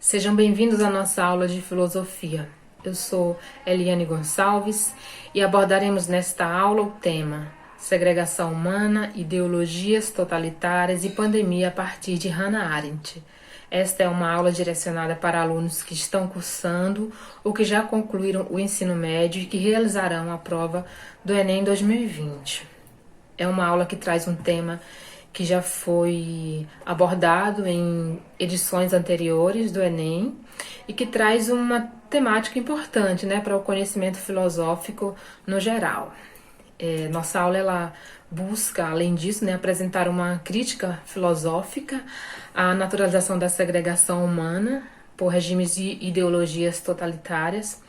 Sejam bem-vindos à nossa aula de filosofia. Eu sou Eliane Gonçalves e abordaremos nesta aula o tema Segregação Humana, Ideologias Totalitárias e Pandemia a partir de Hannah Arendt. Esta é uma aula direcionada para alunos que estão cursando ou que já concluíram o ensino médio e que realizarão a prova do Enem 2020. É uma aula que traz um tema que já foi abordado em edições anteriores do Enem e que traz uma temática importante, para o conhecimento filosófico no geral. Nossa aula ela busca, além disso, apresentar uma crítica filosófica à naturalização da segregação humana por regimes e ideologias totalitárias.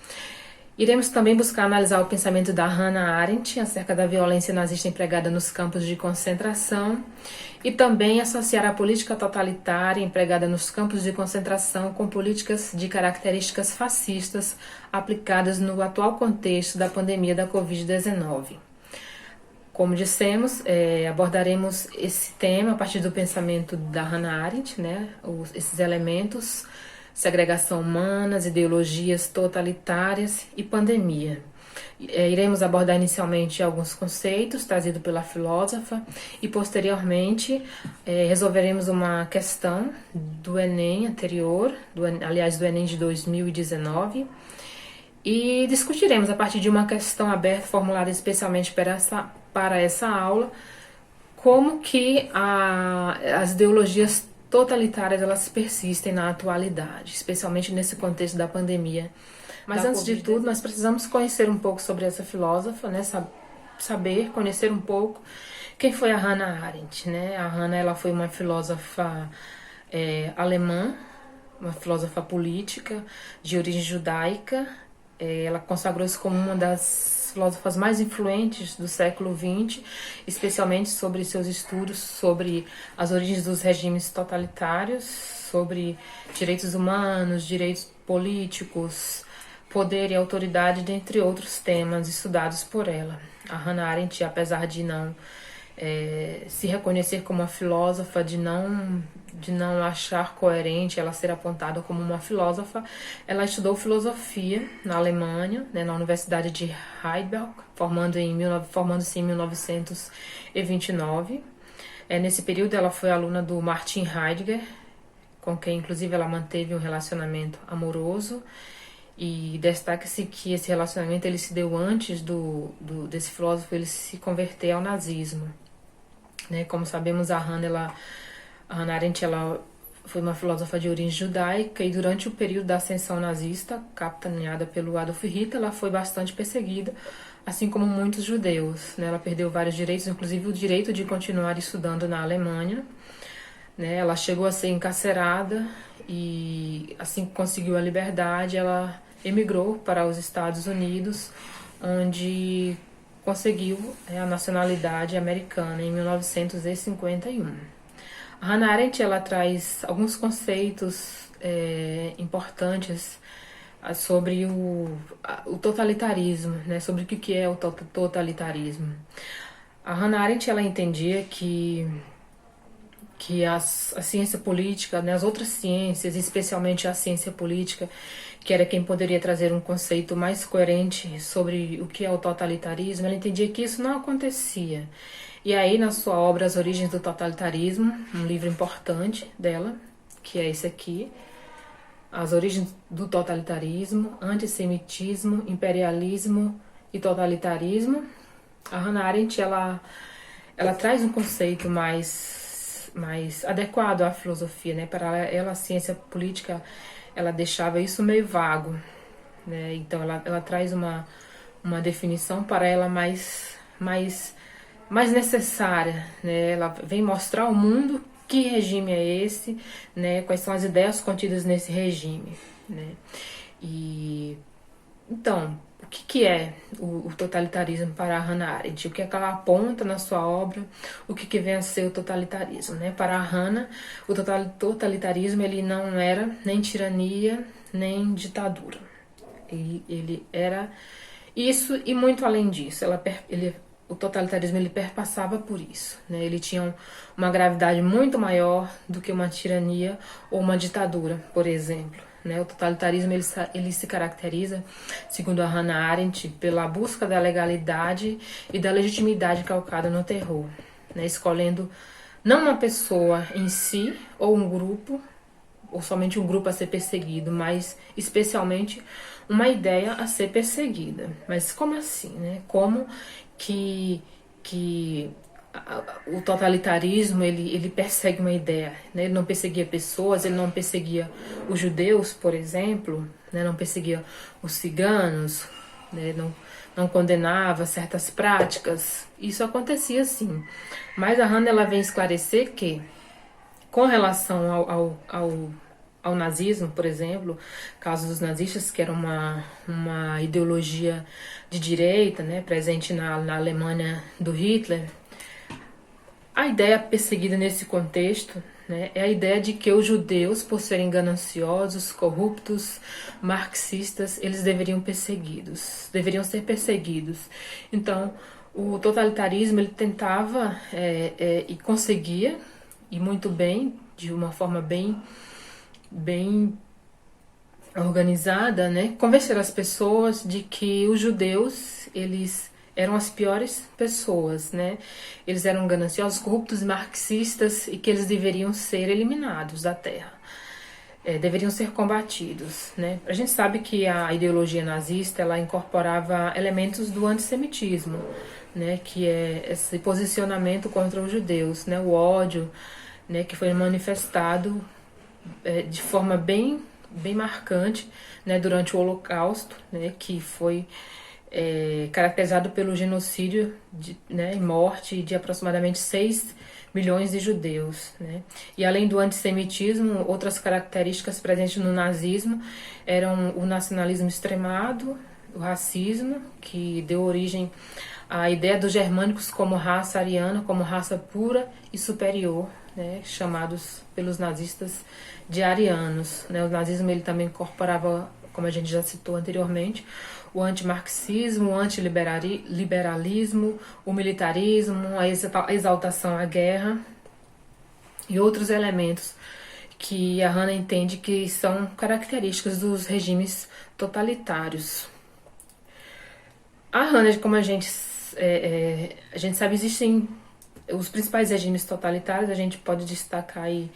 Iremos também buscar analisar o pensamento da Hannah Arendt acerca da violência nazista empregada nos campos de concentração e também associar a política totalitária empregada nos campos de concentração com políticas de características fascistas aplicadas no atual contexto da pandemia da Covid-19. Como dissemos, abordaremos esse tema a partir do pensamento da Hannah Arendt, esses elementos: segregação humana, ideologias totalitárias e pandemia. Iremos abordar inicialmente alguns conceitos trazidos pela filósofa e posteriormente resolveremos uma questão do Enem anterior, do Enem de 2019, e discutiremos a partir de uma questão aberta formulada especialmente para essa aula como que as ideologias totalitárias elas persistem na atualidade, especialmente nesse contexto da pandemia. Mas antes de tudo, nós precisamos conhecer um pouco sobre essa filósofa, conhecer um pouco quem foi a Hannah Arendt. A Hannah ela foi uma filósofa alemã, uma filósofa política de origem judaica. Ela consagrou-se como uma das filósofas mais influentes do século XX, especialmente sobre seus estudos sobre as origens dos regimes totalitários, sobre direitos humanos, direitos políticos, poder e autoridade, dentre outros temas estudados por ela. A Hannah Arendt, apesar de não se reconhecer como uma filósofa, de não achar coerente ela ser apontada como uma filósofa, ela estudou filosofia na Alemanha, na Universidade de Heidelberg, formando-se em 1929. Nesse período ela foi aluna do Martin Heidegger, com quem inclusive ela manteve um relacionamento amoroso. E destaca-se que esse relacionamento ele se deu antes desse filósofo ele se converter ao nazismo. Como sabemos, a Hannah Arendt ela foi uma filósofa de origem judaica e durante o período da ascensão nazista, capitaneada pelo Adolf Hitler, ela foi bastante perseguida, assim como muitos judeus. Ela perdeu vários direitos, inclusive o direito de continuar estudando na Alemanha. Ela chegou a ser encarcerada e assim que conseguiu a liberdade, ela emigrou para os Estados Unidos, onde conseguiu a nacionalidade americana em 1951. A Hannah Arendt ela traz alguns conceitos importantes sobre o totalitarismo, sobre o que é o totalitarismo. A Hannah Arendt ela entendia que a ciência política, as outras ciências, especialmente a ciência política, que era quem poderia trazer um conceito mais coerente sobre o que é o totalitarismo, ela entendia que isso não acontecia. E aí, na sua obra As Origens do Totalitarismo, um livro importante dela, que é esse aqui, As Origens do Totalitarismo, Antissemitismo, Imperialismo e Totalitarismo, a Hannah Arendt ela traz um conceito mais adequado à filosofia, Para ela, a ciência política, ela deixava isso meio vago, Então, ela traz uma definição para ela mais necessária, Ela vem mostrar ao mundo que regime é esse, Quais são as ideias contidas nesse regime, E então, o que é o totalitarismo para a Hannah Arendt? O que é que ela aponta na sua obra? O que vem a ser o totalitarismo? Para a Hannah, o totalitarismo ele não era nem tirania, nem ditadura. Ele era isso e muito além disso. Ele o totalitarismo ele perpassava por isso, né? Ele tinha uma gravidade muito maior do que uma tirania ou uma ditadura, por exemplo. Né? O totalitarismo ele se caracteriza, segundo a Hannah Arendt, pela busca da legalidade e da legitimidade calcada no terror, né? Escolhendo não uma pessoa em si ou um grupo, ou somente um grupo a ser perseguido, mas especialmente uma ideia a ser perseguida. Mas como assim, né? Como que o totalitarismo ele persegue uma ideia, né? Ele não perseguia pessoas, ele não perseguia os judeus, por exemplo, né? Não perseguia os ciganos, né? Não condenava certas práticas. Isso acontecia sim. Mas a Hannah ela vem esclarecer que, com relação ao nazismo, por exemplo, caso dos nazistas, que era uma ideologia de direita, né, presente na Alemanha do Hitler, a ideia perseguida nesse contexto, né, é a ideia de que os judeus, por serem gananciosos, corruptos, marxistas, eles deveriam ser perseguidos. Então, o totalitarismo ele tentava e conseguia, e muito bem, de uma forma bem organizada, né, convencer as pessoas de que os judeus eles eram as piores pessoas, né? Eles eram gananciosos, corruptos, marxistas e que eles deveriam ser eliminados da Terra, deveriam ser combatidos, né? A gente sabe que a ideologia nazista ela incorporava elementos do antissemitismo, né? Que é esse posicionamento contra os judeus, né? O ódio, né? Que foi manifestado de forma bem marcante, né? Durante o Holocausto, né? Que foi caracterizado pelo genocídio e morte de aproximadamente 6 milhões de judeus. Né? E além do antissemitismo, outras características presentes no nazismo eram o nacionalismo extremado, o racismo, que deu origem à ideia dos germânicos como raça ariana, como raça pura e superior, né? Chamados pelos nazistas de arianos. Né? O nazismo ele também incorporava, como a gente já citou anteriormente, o antimarxismo, o antiliberalismo, o militarismo, a exaltação à guerra e outros elementos que a Hannah entende que são características dos regimes totalitários. A Hannah, como a gente sabe, existem os principais regimes totalitários, a gente pode destacar aí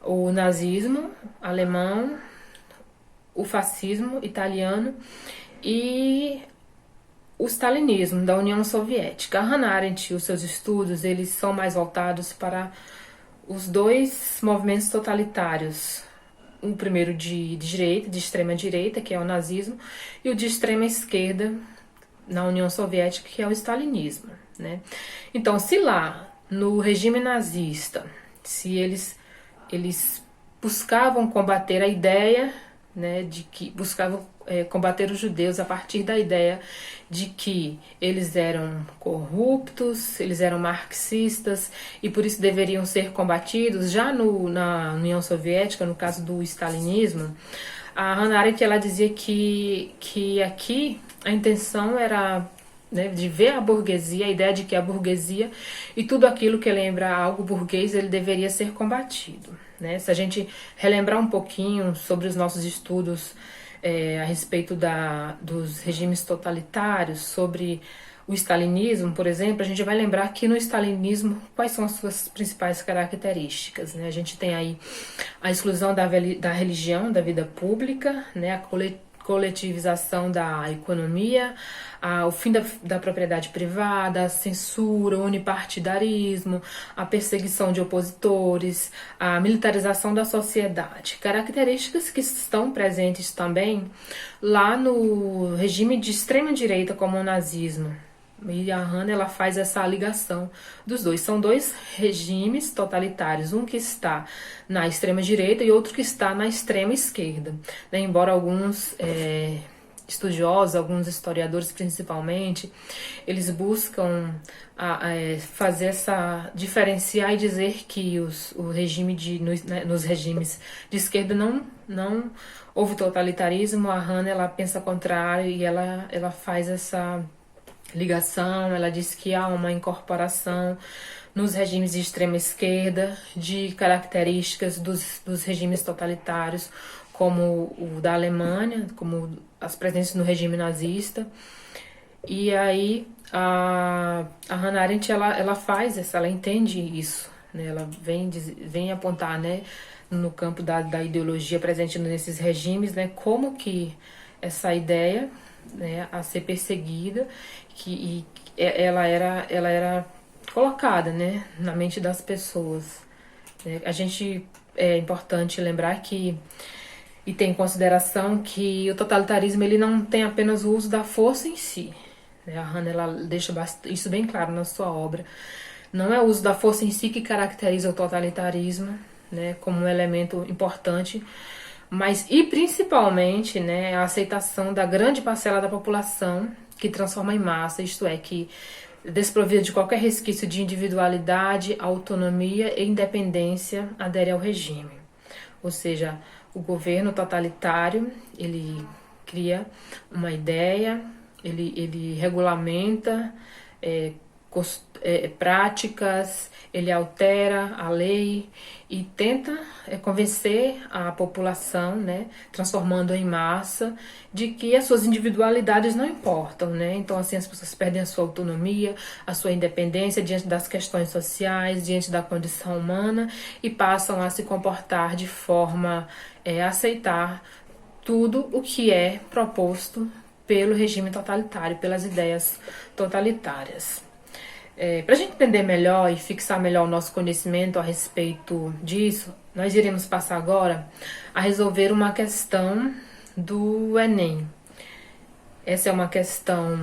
o nazismo alemão, o fascismo italiano e o stalinismo da União Soviética. A Hannah Arendt e os seus estudos eles são mais voltados para os dois movimentos totalitários. O primeiro de direita, de extrema direita, que é o nazismo, e o de extrema esquerda na União Soviética, que é o stalinismo. Né? Então, se lá no regime nazista, se eles buscavam combater a ideia, né, de que buscavam combater os judeus a partir da ideia de que eles eram corruptos, eles eram marxistas e por isso deveriam ser combatidos. Já na União Soviética, no caso do stalinismo, a Hannah Arendt ela dizia que aqui a intenção era, né, de ver a burguesia, a ideia de que a burguesia e tudo aquilo que lembra algo burguês ele deveria ser combatido. Né? Se a gente relembrar um pouquinho sobre os nossos estudos a respeito dos regimes totalitários, sobre o stalinismo, por exemplo, a gente vai lembrar que no stalinismo, quais são as suas principais características? Né? A gente tem aí a exclusão da religião, da vida pública, né? A coletivização da economia, o fim da propriedade privada, a censura, o unipartidarismo, a perseguição de opositores, a militarização da sociedade. Características que estão presentes também lá no regime de extrema-direita, como o nazismo. E a Hannah ela faz essa ligação dos dois. São dois regimes totalitários, um que está na extrema direita e outro que está na extrema esquerda. Né? Embora alguns estudiosos, alguns historiadores principalmente, eles buscam fazer essa diferenciar e dizer que o regime nos regimes de esquerda não houve totalitarismo. A Hannah ela pensa contrário e ela faz essa ligação, ela diz que há uma incorporação nos regimes de extrema esquerda de características dos regimes totalitários, como o da Alemanha, como as presentes no regime nazista. E aí a Hannah Arendt ela faz essa, ela entende isso, né? Ela vem apontar, né, no campo da ideologia presente nesses regimes, né, como que essa ideia, né, a ser perseguida, ela era colocada, né, na mente das pessoas. Né? A gente é importante lembrar que e ter em consideração que o totalitarismo ele não tem apenas o uso da força em si. Né? A Hannah ela deixa isso bem claro na sua obra. Não é o uso da força em si que caracteriza o totalitarismo, né, como um elemento importante, mas e principalmente, né, a aceitação da grande parcela da população que transforma em massa, isto é, que desprovida de qualquer resquício de individualidade, autonomia e independência, adere ao regime. Ou seja, o governo totalitário, ele cria uma ideia, ele regulamenta é, práticas, ele altera a lei e tenta convencer a população, né, transformando em massa, de que as suas individualidades não importam, né? Então, assim, as pessoas perdem a sua autonomia, a sua independência diante das questões sociais, diante da condição humana e passam a se comportar de forma a aceitar tudo o que é proposto pelo regime totalitário, pelas ideias totalitárias. Para a gente entender melhor e fixar melhor o nosso conhecimento a respeito disso, nós iremos passar agora a resolver uma questão do Enem. Essa é uma questão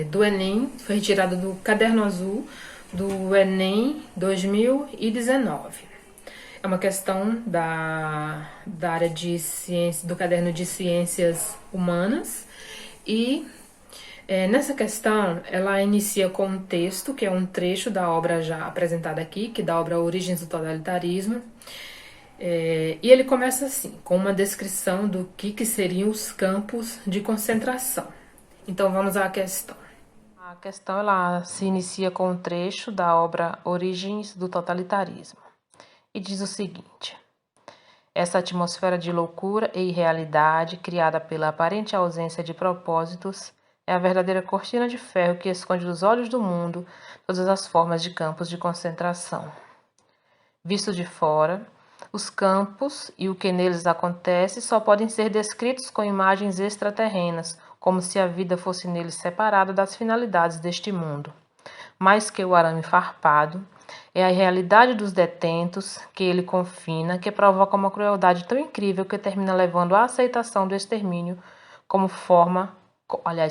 do Enem, foi retirada do Caderno Azul do Enem 2019. É uma questão da área de ciência, do Caderno de Ciências Humanas e nessa questão, ela inicia com um texto, que é um trecho da obra já apresentada aqui, que é da obra Origens do Totalitarismo. E ele começa assim, com uma descrição do que seriam os campos de concentração. Então vamos à questão. A questão ela se inicia com um trecho da obra Origens do Totalitarismo. E diz o seguinte: essa atmosfera de loucura e irrealidade, criada pela aparente ausência de propósitos, é a verdadeira cortina de ferro que esconde dos olhos do mundo todas as formas de campos de concentração. Visto de fora, os campos e o que neles acontece só podem ser descritos com imagens extraterrenas, como se a vida fosse neles separada das finalidades deste mundo. Mais que o arame farpado, é a realidade dos detentos que ele confina que provoca uma crueldade tão incrível que termina levando à aceitação do extermínio como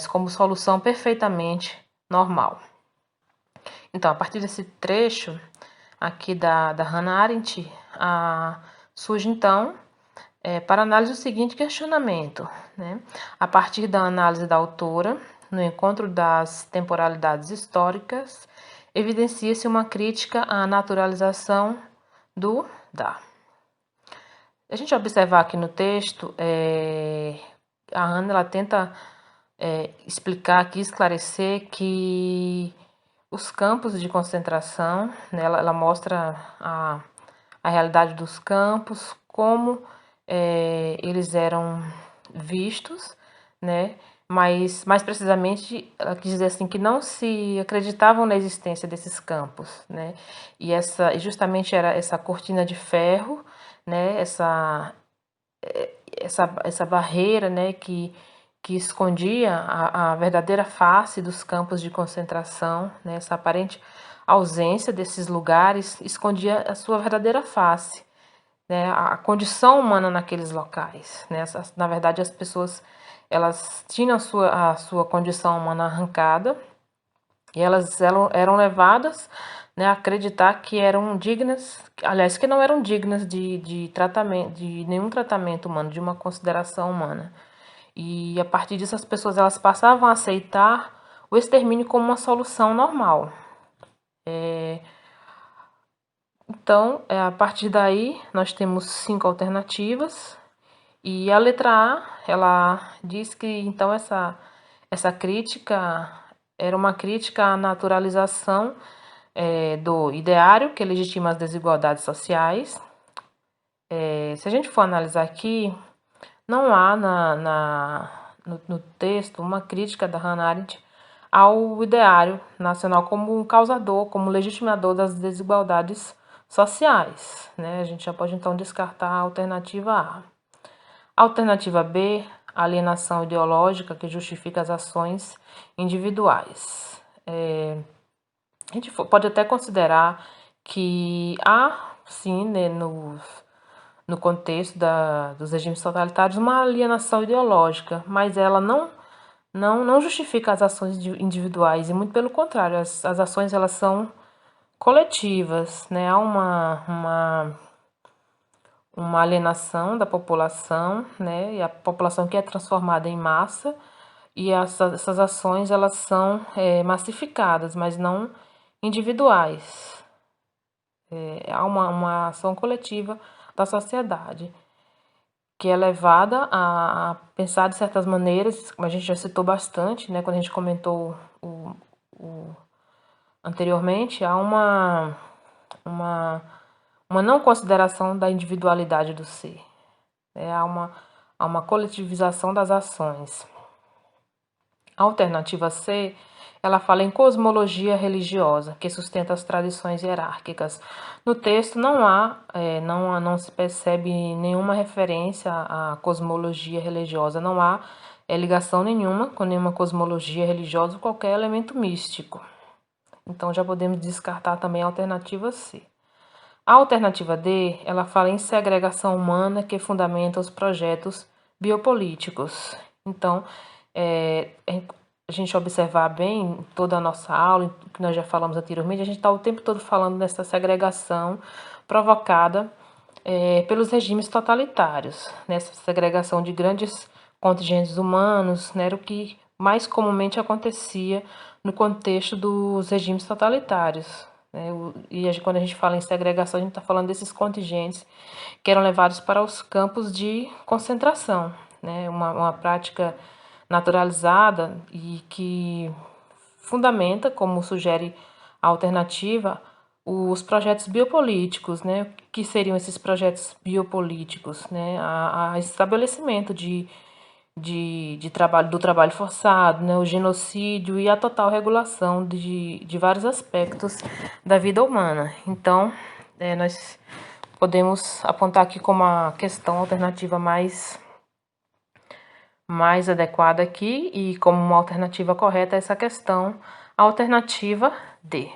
como solução perfeitamente normal. Então, a partir desse trecho aqui da Hannah Arendt, surge então para análise o seguinte questionamento, né? A partir da análise da autora, no encontro das temporalidades históricas, evidencia-se uma crítica à naturalização do dar. A gente observar aqui no texto, a Hannah ela tenta explicar aqui, esclarecer que os campos de concentração, né, ela mostra a realidade dos campos, como eles eram vistos, né? Mas, mais precisamente, ela quis dizer assim que não se acreditavam na existência desses campos, né? E justamente era essa cortina de ferro, né? Essa barreira, né? Que escondia a verdadeira face dos campos de concentração, né? Essa aparente ausência desses lugares escondia a sua verdadeira face, né? A condição humana naqueles locais, né? Na verdade, as pessoas elas tinham a sua condição humana arrancada e elas eram levadas, né, a acreditar que eram dignas, aliás, que não eram dignas de tratamento, de nenhum tratamento humano, de uma consideração humana. E a partir disso as pessoas elas passavam a aceitar o extermínio como uma solução normal. Então, a partir daí, nós temos 5 alternativas. E a letra A, ela diz que, então, Essa crítica era uma crítica à naturalização do ideário que legitima as desigualdades sociais. Se a gente for analisar aqui, não há no texto uma crítica da Hannah Arendt ao ideário nacional como um causador, como legitimador das desigualdades sociais, né? A gente já pode então descartar a alternativa A. A alternativa B, a alienação ideológica que justifica as ações individuais. A gente pode até considerar que há, sim, né, no contexto dos regimes totalitários, uma alienação ideológica, mas ela não justifica as ações individuais, e muito pelo contrário, as ações elas são coletivas, né? Há uma alienação da população, né? E a população que é transformada em massa, e essas ações elas são massificadas, mas não individuais. Há uma ação coletiva da sociedade, que é levada a pensar de certas maneiras, como a gente já citou bastante, né, quando a gente comentou anteriormente, há uma não consideração da individualidade do ser. Há uma coletivização das ações. A alternativa C, ela fala em cosmologia religiosa, que sustenta as tradições hierárquicas. No texto não se percebe nenhuma referência à cosmologia religiosa, não há ligação nenhuma com nenhuma cosmologia religiosa ou qualquer elemento místico. Então já podemos descartar também a alternativa C. A alternativa D, ela fala em segregação humana que fundamenta os projetos biopolíticos. Então, a gente observar bem toda a nossa aula, que nós já falamos anteriormente, a gente está o tempo todo falando dessa segregação provocada pelos regimes totalitários, nessa segregação de grandes contingentes humanos, né, era o que mais comumente acontecia no contexto dos regimes totalitários. E quando a gente fala em segregação, a gente está falando desses contingentes que eram levados para os campos de concentração, né? Uma prática naturalizada e que fundamenta, como sugere a alternativa, os projetos biopolíticos, né? O que seriam esses projetos biopolíticos, né? A estabelecimento do trabalho forçado, né? O genocídio e a total regulação de vários aspectos da vida humana. Então, nós podemos apontar aqui como a questão alternativa mais adequada aqui, e como uma alternativa correta a essa questão, a alternativa D.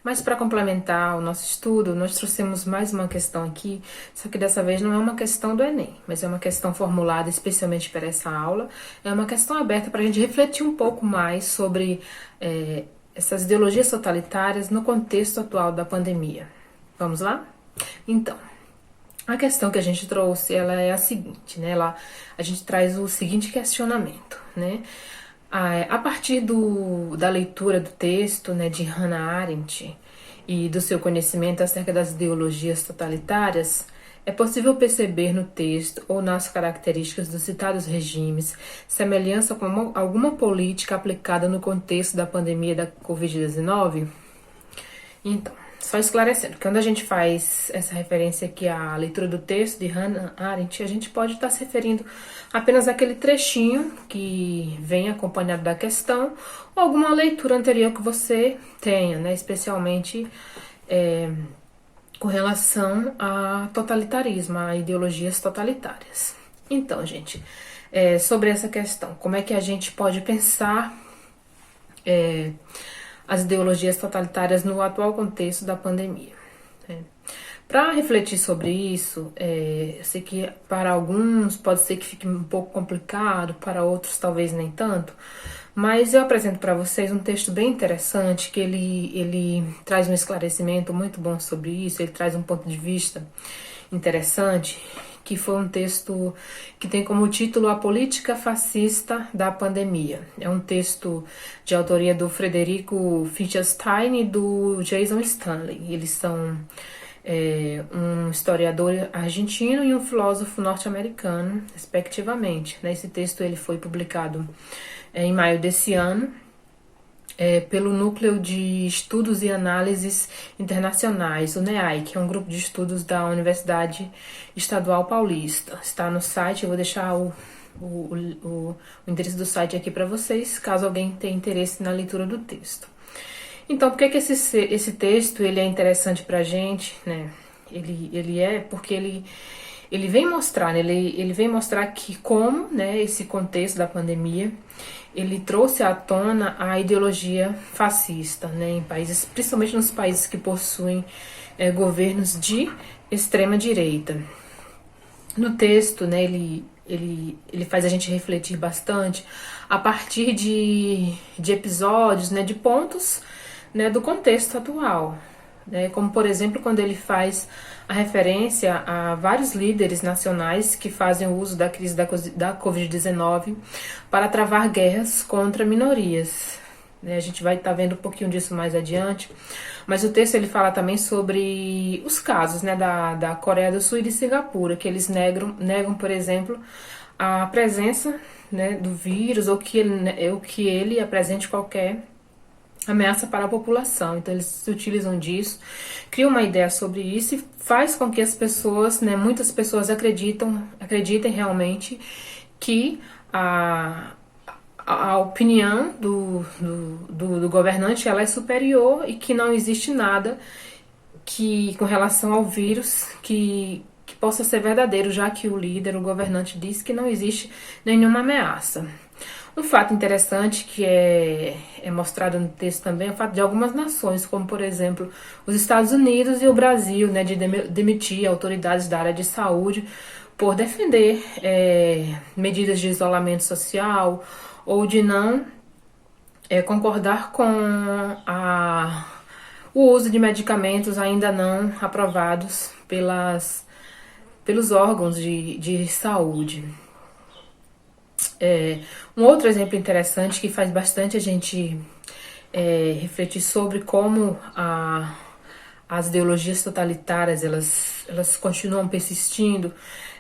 Mas para complementar o nosso estudo, nós trouxemos mais uma questão aqui, só que dessa vez não é uma questão do Enem, mas é uma questão formulada especialmente para essa aula. É uma questão aberta para a gente refletir um pouco mais sobre essas ideologias totalitárias no contexto atual da pandemia. Vamos lá? Então, a questão que a gente trouxe, ela é a seguinte, né? A gente traz o seguinte questionamento, né? A partir da leitura do texto, né, de Hannah Arendt e do seu conhecimento acerca das ideologias totalitárias, é possível perceber no texto ou nas características dos citados regimes semelhança com alguma política aplicada no contexto da pandemia da Covid-19? Então, só esclarecendo, quando a gente faz essa referência aqui à leitura do texto de Hannah Arendt, a gente pode estar se referindo apenas àquele trechinho que vem acompanhado da questão, ou alguma leitura anterior que você tenha, né, especialmente com relação a totalitarismo, a ideologias totalitárias. Então, gente, sobre essa questão, como é que a gente pode pensar as ideologias totalitárias no atual contexto da pandemia? Para refletir sobre isso, eu sei que para alguns pode ser que fique um pouco complicado, para outros talvez nem tanto, mas eu apresento para vocês um texto bem interessante, que ele traz um esclarecimento muito bom sobre isso, ele traz um ponto de vista interessante, que foi um texto que tem como título A Política Fascista da Pandemia. É um texto de autoria do Frederico Finkelstein e do Jason Stanley. Eles são um historiador argentino e um filósofo norte-americano, respectivamente. Esse texto ele foi publicado em maio desse ano, pelo Núcleo de Estudos e Análises Internacionais, o NEAI, que é um grupo de estudos da Universidade Estadual Paulista. Está no site, eu vou deixar o endereço do site aqui para vocês, caso alguém tenha interesse na leitura do texto. Então, por que esse texto ele é interessante para a gente, né? Ele é porque ele vem mostrar, né? ele vem mostrar que como, né, esse contexto da pandemia ele trouxe à tona a ideologia fascista, né, em países, principalmente nos países que possuem governos de extrema direita. No texto, né, ele faz a gente refletir bastante a partir de episódios, né, de pontos, né, do contexto atual, né, como por exemplo quando ele faz a referência a vários líderes nacionais que fazem uso da crise da Covid-19 para travar guerras contra minorias. A gente vai estar vendo um pouquinho disso mais adiante, mas o texto ele fala também sobre os casos, né, da Coreia do Sul e de Singapura, que eles negam, por exemplo, a presença, né, do vírus ou que ele apresente qualquer ameaça para a população. Então eles se utilizam disso, criam uma ideia sobre isso e faz com que as pessoas, né, muitas pessoas acreditem realmente que a opinião do governante ela é superior e que não existe nada que com relação ao vírus que possa ser verdadeiro, já que o líder, o governante, diz que não existe nenhuma ameaça. Um fato interessante que é mostrado no texto também é o fato de algumas nações, como por exemplo os Estados Unidos e o Brasil, né, de demitir autoridades da área de saúde por defender medidas de isolamento social ou de não concordar com o uso de medicamentos ainda não aprovados pelos órgãos de saúde. Um outro exemplo interessante que faz bastante a gente refletir sobre como as ideologias totalitárias elas continuam persistindo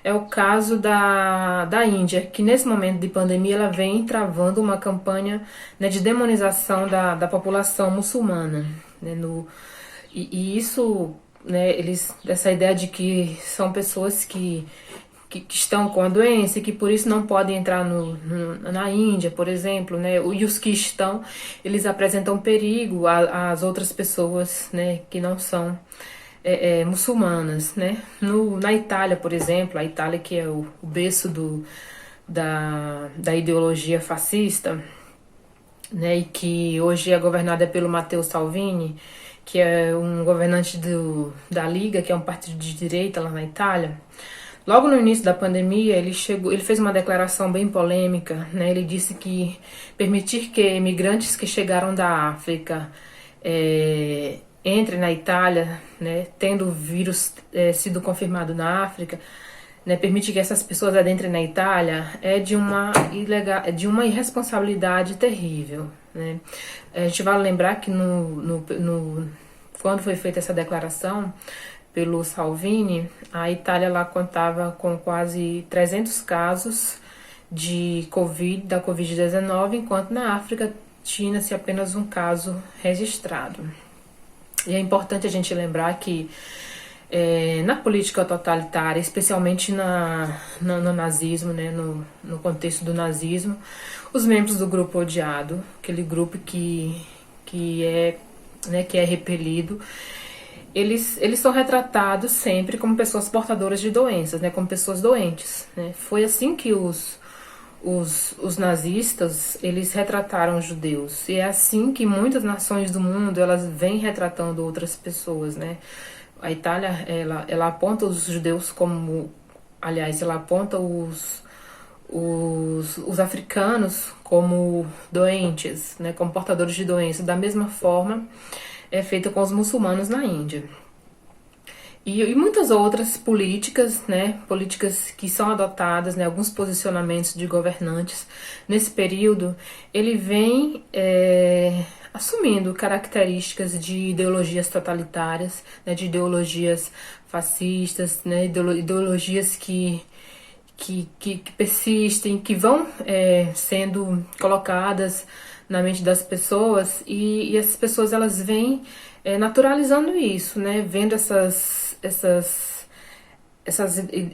é o caso da Índia, que nesse momento de pandemia ela vem travando uma campanha, né, de demonização da população muçulmana, né, e isso, né, essa ideia de que são pessoas que estão com a doença e que por isso não podem entrar na Índia, por exemplo, né? E os que estão, eles apresentam perigo às outras pessoas, né, que não são muçulmanas, né? Na Itália, por exemplo, a Itália que é o berço da ideologia fascista, né, e que hoje é governada pelo Matteo Salvini, que é um governante da Liga, que é um partido de direita lá na Itália. Logo no início da pandemia, ele fez uma declaração bem polêmica, né? Ele disse que permitir que imigrantes que chegaram da África entrem na Itália, né, tendo o vírus sido confirmado na África, né, permitir que essas pessoas adentrem na Itália é de uma irresponsabilidade terrível, né? A gente vai lembrar que quando foi feita essa declaração pelo Salvini, a Itália lá contava com quase 300 casos da Covid-19, enquanto na África tinha-se apenas um caso registrado. E é importante a gente lembrar que na política totalitária, especialmente no nazismo, né, no contexto do nazismo, os membros do grupo odiado, aquele grupo que é repelido, eles são retratados sempre como pessoas portadoras de doenças, né, como pessoas doentes, né? Foi assim que os nazistas eles retrataram os judeus, e é assim que muitas nações do mundo elas vêm retratando outras pessoas, né? A Itália ela aponta os judeus como, aliás, ela aponta os africanos como doentes, né, como portadores de doenças. Da mesma forma é feita com os muçulmanos na Índia. E muitas outras políticas, né, políticas que são adotadas, né, alguns posicionamentos de governantes nesse período, ele vem assumindo características de ideologias totalitárias, né, de ideologias fascistas, né, ideologias que persistem, que vão sendo colocadas na mente das pessoas, e essas pessoas elas vêm naturalizando isso, né, vendo essas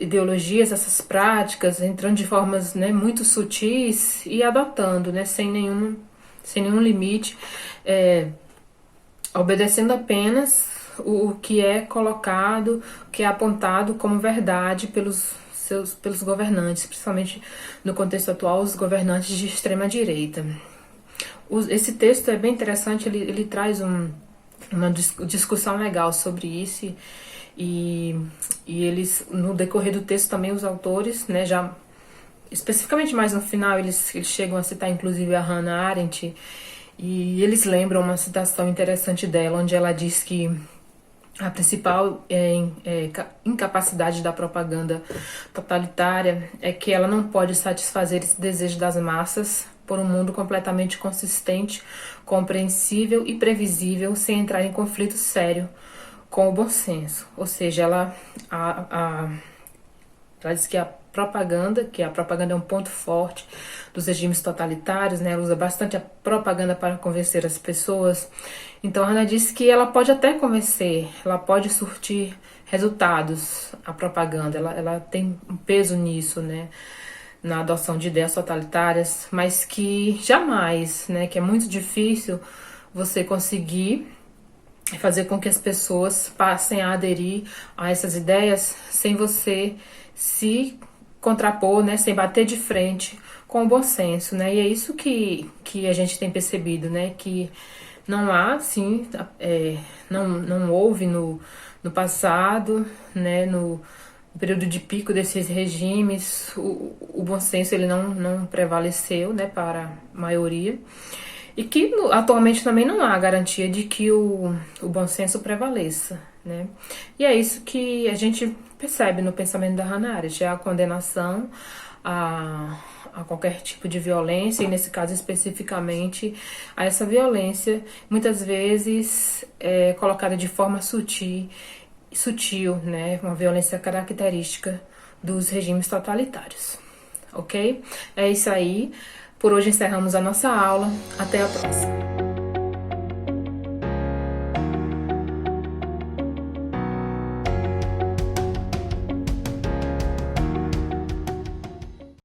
ideologias, essas práticas, entrando de formas, né, muito sutis e adotando, né, sem nenhum limite, obedecendo apenas o que é colocado, o que é apontado como verdade pelos governantes, principalmente no contexto atual, os governantes de extrema direita. Esse texto é bem interessante, ele traz uma discussão legal sobre isso, e eles, no decorrer do texto também, os autores, né, já especificamente mais no final, eles chegam a citar inclusive a Hannah Arendt, e eles lembram uma citação interessante dela, onde ela diz que a principal incapacidade da propaganda totalitária é que ela não pode satisfazer esse desejo das massas por um mundo completamente consistente, compreensível e previsível, sem entrar em conflito sério com o bom senso. Ou seja, ela diz que a propaganda é um ponto forte dos regimes totalitários, né? Ela usa bastante a propaganda para convencer as pessoas. Então, a Hannah diz que ela pode até convencer, ela pode surtir resultados, a propaganda, ela tem um peso nisso, né? Na adoção de ideias totalitárias, mas que jamais, né? Que é muito difícil você conseguir fazer com que as pessoas passem a aderir a essas ideias sem você se contrapor, né, sem bater de frente com o bom senso, né, e é isso que a gente tem percebido, né, que não há, sim, não houve no passado, né, no período de pico desses regimes, o bom senso ele não prevaleceu, né, para a maioria, e que atualmente também não há garantia de que o bom senso prevaleça, né? E é isso que a gente percebe no pensamento da Hannah Arendt, é a condenação a qualquer tipo de violência, e nesse caso especificamente a essa violência, muitas vezes colocada de forma sutil, né? Uma violência característica dos regimes totalitários, ok? É isso aí. Por hoje encerramos a nossa aula. Até a próxima.